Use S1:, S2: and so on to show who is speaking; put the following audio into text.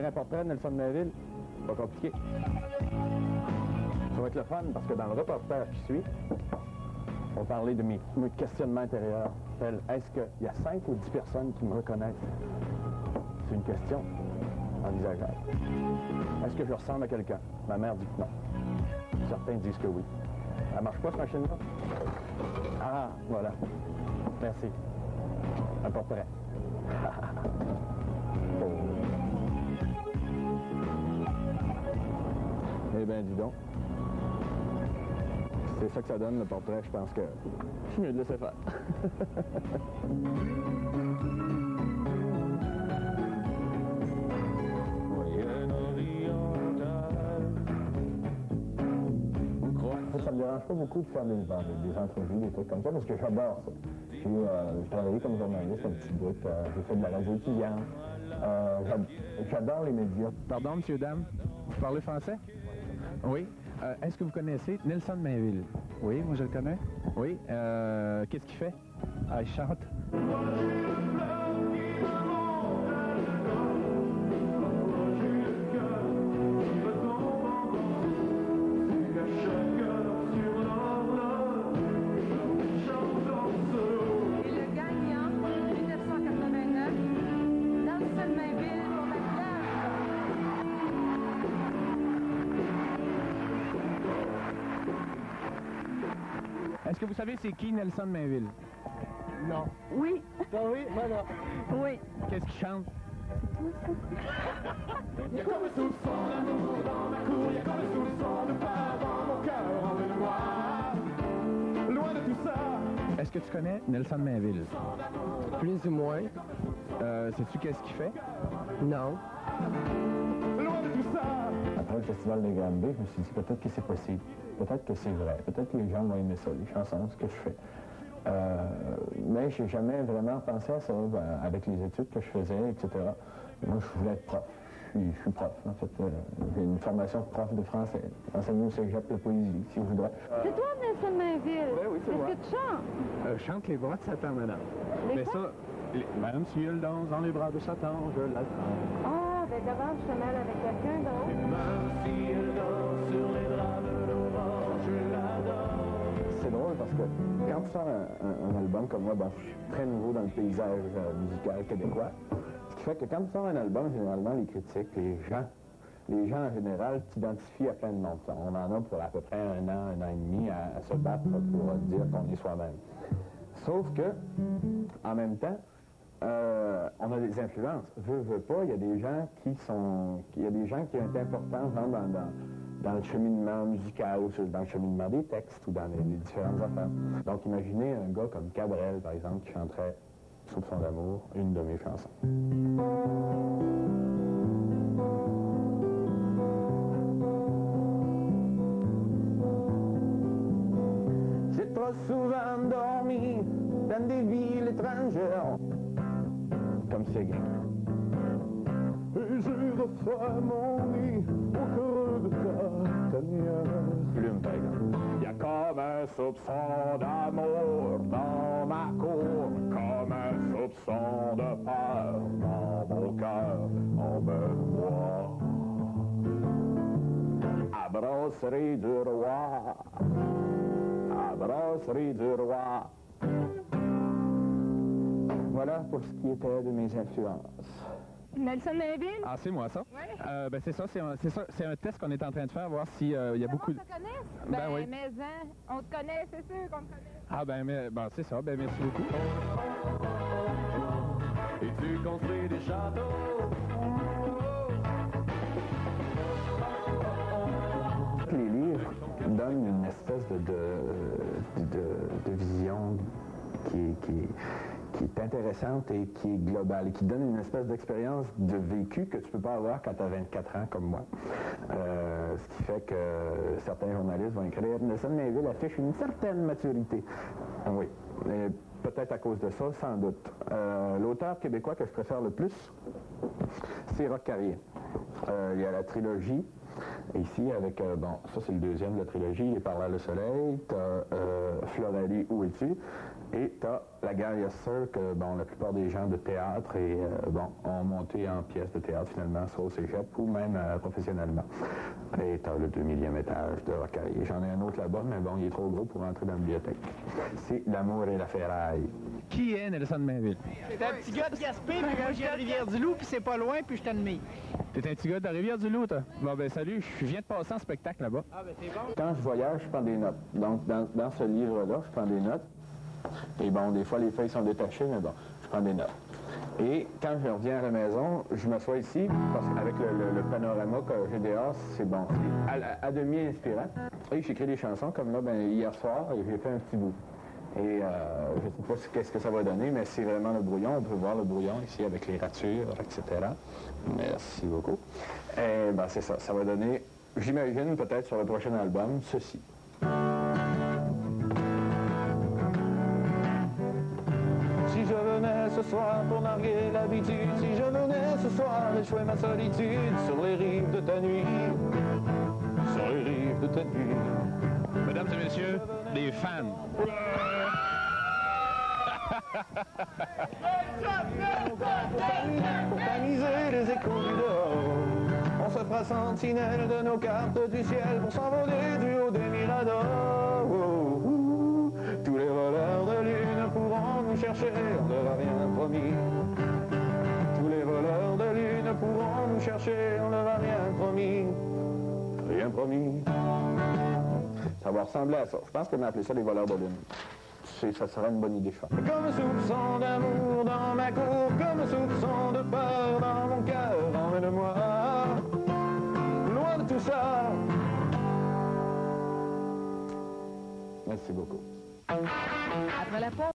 S1: un portrait de Nelson Mainville? Pas compliqué. Ça va être le fun parce que dans le reportage qui suit, on va parler de mes questionnements intérieurs. Est-ce qu'il y a 5 ou 10 personnes qui me reconnaissent? C'est une question envisageable. Est-ce que je ressemble à quelqu'un? Ma mère dit que non. Certains disent que oui. Elle marche pas, cette machine-là? Ah, voilà. Merci. Un portrait. Oh. Eh bien, dis donc. C'est ça que ça donne, le portrait. Je pense que je suis mieux de laisser faire. Ça me dérange pas beaucoup de faire des entrevues, des trucs comme ça, parce que j'adore ça. J'ai travaillé comme journaliste un petit bout, j'ai fait de la radio étudiante. J'adore les médias.
S2: Pardon, monsieur, dame, vous parlez français? Oui. Est-ce que vous connaissez Nelson Mainville? Oui, moi je le connais. Oui. Qu'est-ce qu'il fait? Ah, il chante. Est-ce que vous savez c'est qui Nelson Mainville?
S1: Non.
S3: Oui.
S1: Ah oui, voilà.
S3: Oui.
S2: Qu'est-ce qu'il chante?
S4: Il y a comme un soupçon d'amour dans ma cour, il y a comme un soupçon de peur dans mon cœur en mémoire. Loin de tout ça.
S2: Est-ce que tu connais Nelson Mainville?
S5: Plus ou moins.
S2: Sais-tu qu'est-ce qu'il fait?
S5: Non.
S4: Loin de tout ça.
S1: Après le festival de Granby, je me suis dit peut-être que c'est possible. Peut-être que c'est vrai. Peut-être que les gens vont aimer ça, les chansons, ce que je fais. Mais je n'ai jamais vraiment pensé à ça avec les études que je faisais, etc. Moi, je voulais être prof. Je suis prof, en fait. J'ai une formation de prof de français. Enseigner au cégep la poésie, si vous voudrez.
S3: C'est toi, Nelson Mainville?
S1: Oui, c'est moi.
S3: Est-ce que tu chantes?
S2: Je chante les bras de Satan, madame.
S3: Les
S2: Mais
S3: quoi?
S2: ça, même si elle danse dans les bras de Satan, je l'attends.
S3: Ah, ben d'abord, je te mêle avec quelqu'un d'autre.
S4: Même si elle danse sur les draps de l'aurore, je l'adore.
S1: C'est drôle parce que quand tu sors un album comme moi, je suis très nouveau dans le paysage musical québécois. Ce qui fait que quand tu sors un album, généralement, les critiques, les gens en général t'identifient à plein de monde. On en a pour à peu près un an et demi à se battre pour dire qu'on est soi-même. Sauf que, en même temps, on a des influences. Veux pas, il y a des gens qui ont été importants dans le cheminement musical, ou dans le cheminement des textes, ou dans les différentes affaires. Donc, imaginez un gars comme Cabrel, par exemple, qui chanterait Soupçon d'amour, une de mes chansons. J'ai trop souvent dormi dans des villes étrangères, comme Séguin.
S4: Et j'ai refait mon lit au creux de ta tanière.
S1: Plume, par exemple.
S4: Il y a comme un soupçon d'amour dans ma cour, comme un soupçon de peur dans mon cœur en mémoire. À brasserie du roi, à brasserie du roi. Voilà pour ce qui était de mes influences.
S3: Nelson Mainville?
S2: Ah, c'est moi, ça?
S3: Oui.
S2: Ben, c'est ça, c'est un test qu'on est en train de faire, voir s'il y a beaucoup de...
S3: On te connaisse?
S2: Ben oui.
S3: Mais on te connaît, c'est sûr qu'on te connaît.
S2: Ah, ben, c'est ça, ben, merci beaucoup.
S4: Et tu construis des châteaux.
S1: Les livres donnent une espèce de vision qui est intéressante et qui est globale, et qui donne une espèce d'expérience de vécu que tu ne peux pas avoir quand tu as 24 ans comme moi. Ce qui fait que certains journalistes vont écrire « Nelson Mainville affiche une certaine maturité ». Oui, et peut-être à cause de ça, sans doute. L'auteur québécois que je préfère le plus, c'est Roch Carrier. Il y a la trilogie, ici avec, ça c'est le deuxième de la trilogie, Il est par là le soleil, t'as Floralie, Où es-tu? Et t'as la guerre, il y a sûr que bon, la plupart des gens de théâtre ont monté en pièces de théâtre finalement, soit au cégep ou même professionnellement. Et t'as le 2000e étage de Rocaille. J'en ai un autre là-bas, mais bon, il est trop gros pour entrer dans la bibliothèque. C'est L'amour et la ferraille.
S2: Qui est Nelson Mainville?
S6: T'es un petit gars de Gaspé, puis moi je viens de Rivière-du-Loup, puis c'est pas loin, puis je t'admire.
S2: T'es un petit gars de Rivière-du-Loup, toi? Bon, ben salut, je viens de passer en spectacle là-bas.
S6: Ah, ben c'est bon.
S1: Quand je voyage, je prends des notes. Donc, dans ce livre-là, je prends des notes. Et bon, des fois, les feuilles sont détachées, mais bon, je prends des notes. Et quand je reviens à la maison, je m'assois ici, parce qu'avec le panorama que j'ai dehors, c'est bon, c'est à demi inspirant. Et j'écris des chansons, comme là, ben, hier soir, j'ai fait un petit bout. Et je ne sais pas qu'est-ce que ça va donner, mais c'est vraiment le brouillon. On peut voir le brouillon ici avec les ratures, etc. Merci beaucoup. Et ben, c'est ça, ça va donner, j'imagine, peut-être sur le prochain album, ceci. Si je venais ce soir pour narguer l'habitude, si je venais ce soir échouer ma solitude sur les rives de ta nuit, sur les rives de ta nuit.
S2: Mesdames et messieurs, des fans.
S1: Pour tamiser les échos du dehors, on se fera sentinelle de nos cartes du ciel pour s'envoler du haut des miradors. Tous les voleurs de lune pourront nous chercher, on leur a rien promis. Tous les voleurs de lune pourront nous chercher, on leur a rien promis. Rien promis. Ça va ressembler à ça. Je pense qu'on a appelé ça les voleurs de lune. Ça serait une bonne idée, je pense. Comme un soupçon d'amour dans ma cour, comme un soupçon de peur dans mon cœur, emmène-moi loin de tout ça. Merci beaucoup.
S3: Après la pause.